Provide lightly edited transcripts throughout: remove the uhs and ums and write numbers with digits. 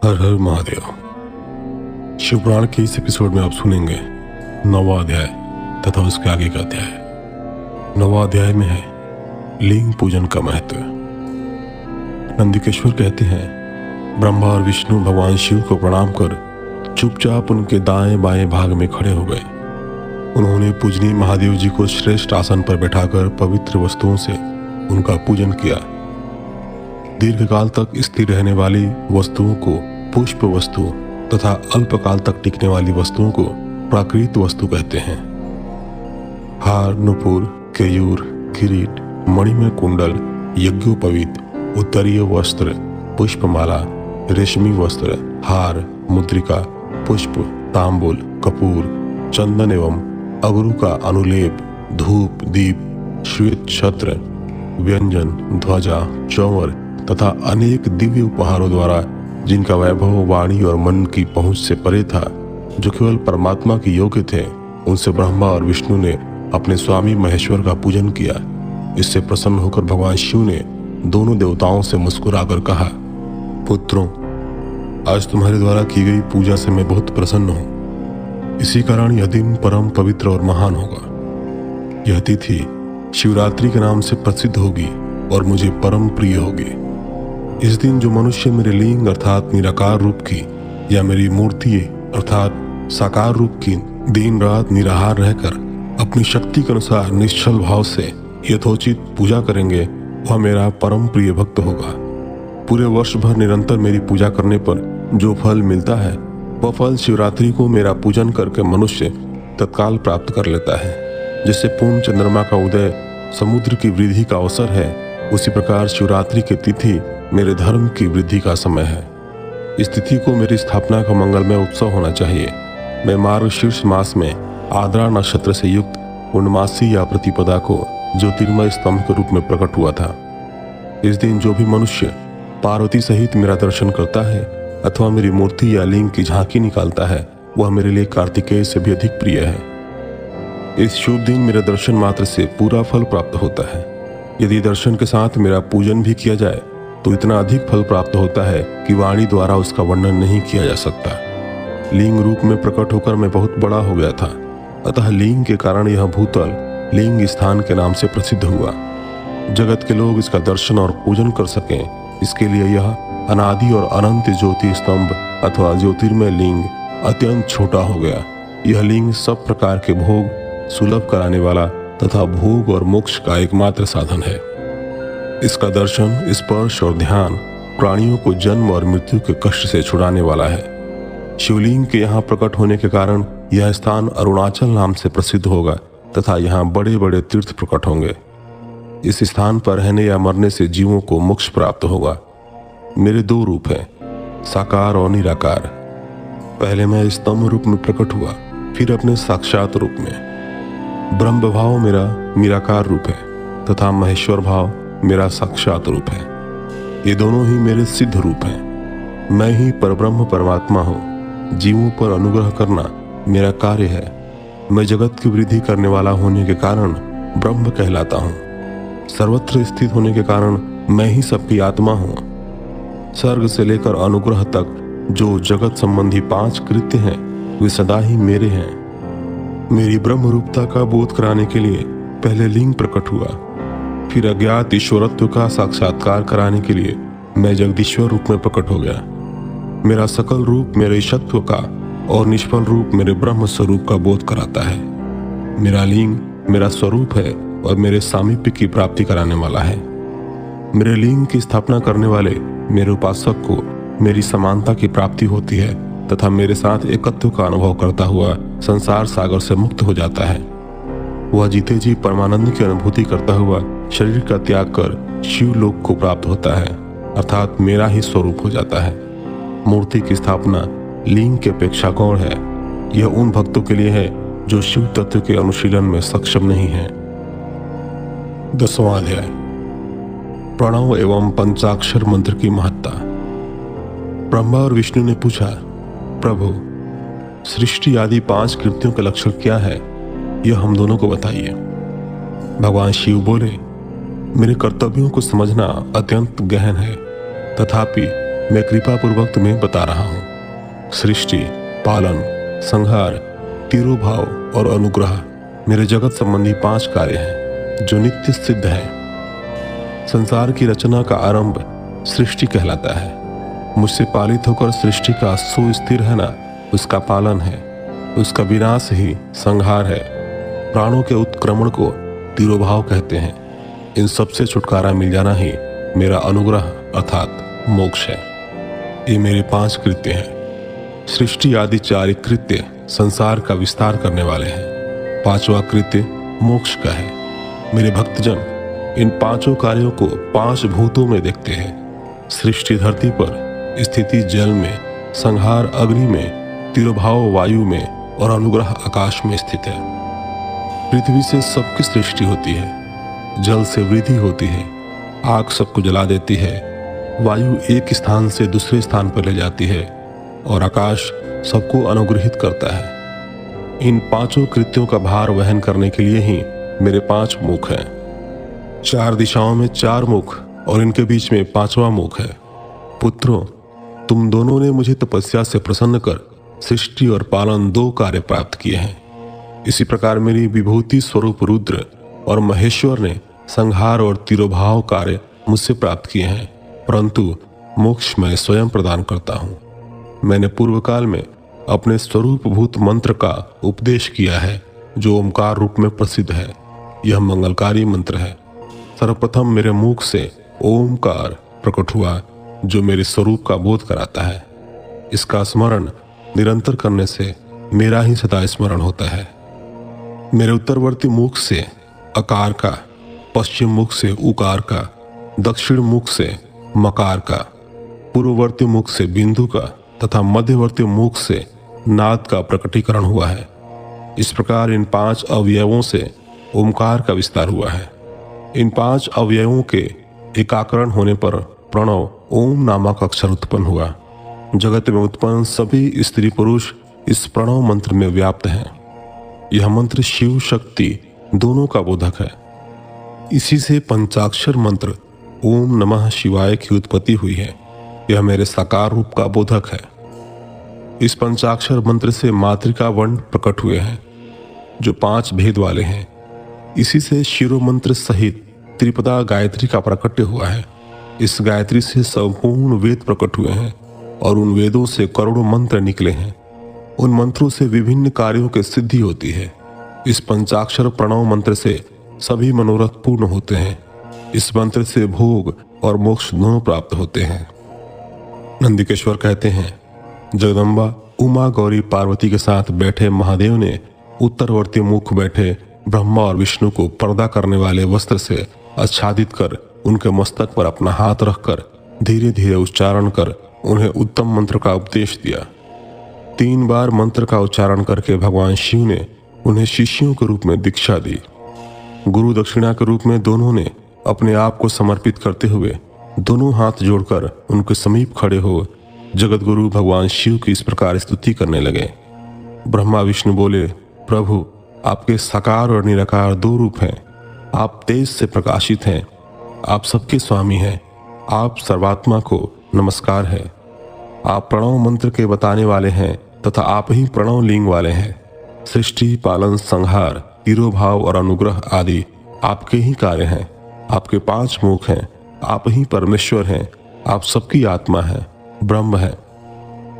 हर हर महादेव। शिवपुराण के इस एपिसोड में आप सुनेंगे 9वां अध्याय तथा उसके आगे का अध्याय। 9वां अध्याय में है लिंग पूजन का महत्व। नंदिकेश्वर कहते हैं, ब्रह्मा और विष्णु भगवान शिव को प्रणाम कर चुपचाप उनके दाएं बाएं भाग में खड़े हो गए। उन्होंने पूजनीय महादेव जी को श्रेष्ठ आसन पर बैठाकर पवित्र वस्तुओं से उनका पूजन किया। दीर्घकाल तक स्थिर रहने वाली वस्तुओं को पुष्प वस्तु तथा अल्पकाल तक टिकने वाली वस्तुओं को प्राकृत वस्तु कहते हैं। हार, नुपुर, केयूर, किरीट, मणिमय कुंडल, यज्ञोपवीत, उत्तरीय वस्त्र, पुष्पमाला, रेशमी वस्त्र, हार, मुद्रिका, पुष्प, तांबूल, कपूर, चंदन एवं अगरू का अनुलेप, धूप, दीप, श्वेत छत्र, व्यंजन, ध्वजा, चौवर तथा अनेक दिव्य उपहारों द्वारा जिनका वैभव वाणी और मन की पहुंच से परे था, जो केवल परमात्मा के योग्य थे, उनसे ब्रह्मा और विष्णु ने अपने स्वामी महेश्वर का पूजन किया। इससे प्रसन्न होकर भगवान शिव ने दोनों देवताओं से मुस्कुराकर कहा, पुत्रों, आज तुम्हारे द्वारा की गई पूजा से मैं बहुत प्रसन्न हूँ। इसी कारण यह दिन परम पवित्र और महान होगा। यह तिथि शिवरात्रि के नाम से प्रसिद्ध होगी और मुझे परम प्रिय होगी। इस दिन जो मनुष्य मेरे लिंग अर्थात निराकार रूप की या मेरी मूर्ति अर्थात साकार रूप की दिन रात निराहार रहकर अपनी शक्ति के अनुसार निश्चल भाव से यथोचित पूजा करेंगे, वह मेरा परम प्रिय भक्त होगा। पूरे वर्ष भर निरंतर मेरी पूजा करने पर जो फल मिलता है, वह फल शिवरात्रि को मेरा पूजन करके मनुष्य तत्काल प्राप्त कर लेता है। जिससे पूर्ण चंद्रमा का उदय समुद्र की वृद्धि का अवसर है, उसी प्रकार शिवरात्रि की तिथि मेरे धर्म की वृद्धि का समय है। इस तिथि को मेरी स्थापना का मंगलमय उत्सव होना चाहिए। मैं मार्गशीर्ष मास में आद्रा नक्षत्र से युक्त पूर्णमासी या प्रतिपदा को ज्योतिर्मय स्तंभ के रूप में प्रकट हुआ था। इस दिन जो भी मनुष्य पार्वती सहित मेरा दर्शन करता है अथवा मेरी मूर्ति या लिंग की झांकी निकालता है, वह मेरे लिए कार्तिकेय से भी अधिक प्रिय है। इस शुभ दिन मेरे दर्शन मात्र से पूरा फल प्राप्त होता है। यदि दर्शन के साथ मेरा पूजन भी किया जाए तो इतना अधिक फल प्राप्त होता है कि वाणी द्वारा उसका वर्णन नहीं किया जा सकता। लिंग रूप में प्रकट होकर मैं बहुत बड़ा हो गया था, अतः लिंग के कारण यह भूतल लिंग स्थान के नाम से प्रसिद्ध हुआ। जगत के लोग इसका दर्शन और पूजन कर सकें, इसके लिए यह अनादि और अनंत ज्योति स्तंभ अथवा ज्योतिर्मय लिंग अत्यंत छोटा हो गया। यह लिंग सब प्रकार के भोग सुलभ कराने वाला तथा भोग और मोक्ष का एकमात्र साधन है। इसका दर्शन, स्पर्श और ध्यान प्राणियों को जन्म और मृत्यु के कष्ट से छुड़ाने वाला है। शिवलिंग के यहाँ प्रकट होने के कारण यह स्थान अरुणाचल नाम से प्रसिद्ध होगा तथा यहाँ बड़े बड़े तीर्थ प्रकट होंगे। इस स्थान पर रहने या मरने से जीवों को मोक्ष प्राप्त होगा। मेरे दो रूप हैं, साकार और निराकार। पहले मैं स्तंभ रूप में प्रकट हुआ, फिर अपने साक्षात रूप में। ब्रह्म भाव मेरा निराकार रूप है तथा महेश्वर भाव मेरा साक्षात रूप है। ये दोनों ही मेरे सिद्ध रूप हैं। मैं ही परब्रह्म परमात्मा हूँ। जीवों पर अनुग्रह करना मेरा कार्य है। मैं जगत की वृद्धि करने वाला होने के कारण ब्रह्म कहलाता हूँ। सर्वत्र स्थित होने के कारण मैं ही सबकी आत्मा हूँ। स्वर्ग से लेकर अनुग्रह तक जो जगत संबंधी 5 कृत्य हैं, वे सदा ही मेरे हैं। मेरी ब्रह्म रूपता का बोध कराने के लिए पहले लिंग प्रकट हुआ, फिर अज्ञात ईश्वरत्व का साक्षात्कार कराने के लिए मैं जगदीश्वर रूप में प्रकट हो गया। मेरा सकल रूप मेरे ईशत्व का और निष्फल रूप मेरे ब्रह्म स्वरूप का बोध कराता है। मेरा लिंग मेरा स्वरूप है और मेरे सामीप्य की प्राप्ति कराने वाला है। मेरे लिंग की स्थापना करने वाले मेरे उपासक को मेरी समानता की प्राप्ति होती है तथा मेरे साथ एकत्व का अनुभव करता हुआ संसार सागर से मुक्त हो जाता है। वह जीते जी परमानंद की अनुभूति करता हुआ शरीर का त्याग कर शिव लोक को प्राप्त होता है, अर्थात मेरा ही स्वरूप हो जाता है। मूर्ति की स्थापना लिंग के अपेक्षा गौण है। यह उन भक्तों के लिए है जो शिव तत्व के अनुशीलन में सक्षम नहीं है। 10वां अध्याय, प्रणव एवं पंचाक्षर मंत्र की महत्ता। ब्रह्मा और विष्णु ने पूछा, प्रभु, सृष्टि आदि 5 कृत्यों का लक्षण क्या है, यह हम दोनों को बताइए। भगवान शिव बोले, मेरे कर्तव्यों को समझना अत्यंत गहन है, तथापि मैं कृपा पूर्वक तुम्हें बता रहा हूँ। सृष्टि, पालन, संहार, तिरोभाव और अनुग्रह मेरे जगत संबंधी 5 कार्य हैं जो नित्य सिद्ध हैं। संसार की रचना का आरंभ सृष्टि कहलाता है। मुझसे पालित होकर सृष्टि का सुस्थिर रहना उसका पालन है। उसका विनाश ही संहार है। प्राणों के उत्क्रमण को तिरोभाव कहते हैं। इन सबसे छुटकारा मिल जाना ही मेरा अनुग्रह अर्थात मोक्ष है। ये मेरे 5 कृत्य हैं। सृष्टि आदि 4 कृत्य संसार का विस्तार करने वाले हैं। 5वां कृत्य मोक्ष का है। मेरे भक्तजन इन 5 कार्यों को 5 भूतों में देखते हैं। सृष्टि धरती पर, स्थिति जल में, संहार अग्नि में, तिरोभाव वायु में और अनुग्रह आकाश में स्थित है। पृथ्वी से सबकी सृष्टि होती है। जल से वृद्धि होती है। आग सबको जला देती है। वायु एक स्थान से दूसरे स्थान पर ले जाती है और आकाश सबको अनुग्रहित करता है। इन 5 कृत्यों का भार वहन करने के लिए ही मेरे 5 मुख हैं। 4 दिशाओं में 4 मुख और इनके बीच में 5वां मुख है। पुत्रों, तुम दोनों ने मुझे तपस्या से प्रसन्न कर सृष्टि और पालन 2 कार्य प्राप्त किए हैं। इसी प्रकार मेरी विभूति स्वरूप रुद्र और महेश्वर ने संहार और तिरोभाव कार्य मुझसे प्राप्त किए हैं, परंतु मोक्ष मैं स्वयं प्रदान करता हूँ। मैंने पूर्व काल में अपने स्वरूप भूत मंत्र का उपदेश किया है जो ओमकार रूप में प्रसिद्ध है। यह मंगलकारी मंत्र है। सर्वप्रथम मेरे मुख से ओमकार प्रकट हुआ जो मेरे स्वरूप का बोध कराता है। इसका स्मरण निरंतर करने से मेरा ही सदा स्मरण होता है। मेरे उत्तरवर्ती मुख से अकार का, पश्चिम मुख से उकार का, दक्षिण मुख से मकार का, पूर्ववर्ती मुख से बिंदु का तथा मध्यवर्ती मुख से नाद का प्रकटीकरण हुआ है। इस प्रकार इन 5 अवयवों से ओमकार का विस्तार हुआ है। इन 5 अवयवों के एकाकरण होने पर प्रणव ओम नामक अक्षर उत्पन्न हुआ। जगत में उत्पन्न सभी स्त्री पुरुष इस प्रणव मंत्र में व्याप्त हैं। यह मंत्र शिव शक्ति दोनों का बोधक है। इसी से पंचाक्षर मंत्र ओम नमः शिवाय की उत्पत्ति हुई है। यह मेरे साकार रूप का बोधक है। इस पंचाक्षर मंत्र से मातृका वर्ण प्रकट हुए हैं जो 5 भेद वाले हैं। इसी से शिरो मंत्र सहित त्रिपदा गायत्री का प्रकट्य हुआ है। इस गायत्री से संपूर्ण वेद प्रकट हुए हैं और उन वेदों से करोड़ों मंत्र निकले हैं। उन मंत्रों से विभिन्न कार्यों की सिद्धि होती है। इस पंचाक्षर प्रणव मंत्र से सभी मनोरथ पूर्ण होते हैं। इस मंत्र से भोग और मोक्ष दोनों प्राप्त होते हैं। नंदिकेश्वर कहते हैं, जगदम्बा उमा गौरी पार्वती के साथ बैठे महादेव ने उत्तरवर्ती मुख बैठे ब्रह्मा और विष्णु को पर्दा करने वाले वस्त्र से आच्छादित कर उनके मस्तक पर अपना हाथ रखकर धीरे धीरे उच्चारण कर उन्हें उत्तम मंत्र का उपदेश दिया। 3 बार मंत्र का उच्चारण करके भगवान शिव ने उन्हें शिष्यों के रूप में दीक्षा दी। गुरु दक्षिणा के रूप में दोनों ने अपने आप को समर्पित करते हुए दोनों हाथ जोड़कर उनके समीप खड़े हो जगत गुरु भगवान शिव की इस प्रकार स्तुति करने लगे। ब्रह्मा विष्णु बोले, प्रभु, आपके साकार और निराकार 2 रूप हैं। आप तेज से प्रकाशित हैं। आप सबके स्वामी हैं। आप सर्वात्मा को नमस्कार है। आप प्रणव मंत्र के बताने वाले हैं तथा आप ही प्रणव लिंग वाले हैं। सृष्टि, पालन, संहार, तिरोभाव और अनुग्रह आदि आपके ही कार्य हैं। आपके 5 मुख हैं। आप ही परमेश्वर हैं। आप सबकी आत्मा हैं, ब्रह्म है।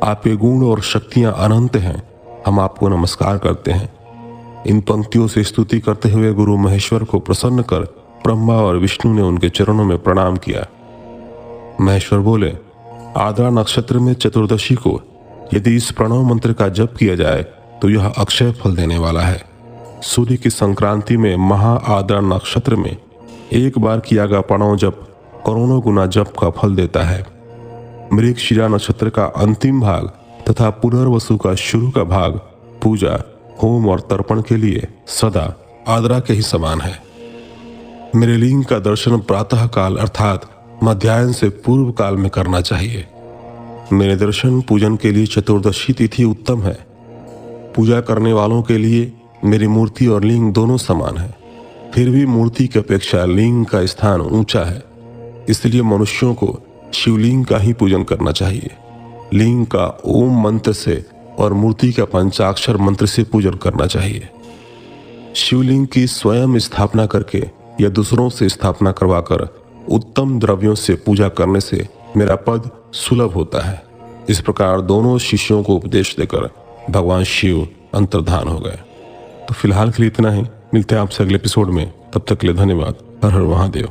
आपके गुण और शक्तियां अनंत हैं। हम आपको नमस्कार करते हैं। इन पंक्तियों से स्तुति करते हुए गुरु महेश्वर को प्रसन्न कर ब्रह्मा और विष्णु ने उनके चरणों में प्रणाम किया। महेश्वर बोले, आद्रा नक्षत्र में चतुर्दशी को यदि इस प्रणव मंत्र का जप किया जाए तो यह अक्षय फल देने वाला है। सूर्य की संक्रांति में महा आद्रा नक्षत्र में 1 बार किया गया प्रणव जप करोड़ों गुना जप का फल देता है। मृगशिरा नक्षत्र का अंतिम भाग तथा पुनर्वसु का शुरू का भाग पूजा, होम और तर्पण के लिए सदा आद्रा के ही समान है। मेरे लिंग का दर्शन प्रातः काल अर्थात मध्याह्न से पूर्व काल में करना चाहिए। मेरे दर्शन पूजन के लिए चतुर्दशी तिथि उत्तम है। पूजा करने वालों के लिए मेरी मूर्ति और लिंग दोनों समान है। फिर भी मूर्ति की अपेक्षा लिंग का स्थान ऊंचा है। इसलिए मनुष्यों को शिवलिंग का ही पूजन करना चाहिए। लिंग का ओम मंत्र से और मूर्ति का पंचाक्षर मंत्र से पूजन करना चाहिए। शिवलिंग की स्वयं स्थापना करके या दूसरों से स्थापना करवाकर उत्तम द्रव्यों से पूजा करने से मेरा पद सुलभ होता है। इस प्रकार दोनों शिष्यों को उपदेश देकर भगवान शिव अंतर्धान हो गए। तो फिलहाल के लिए इतना ही। मिलते हैं आपसे अगले एपिसोड में। तब तक के लिए धन्यवाद। हर हर महादेव।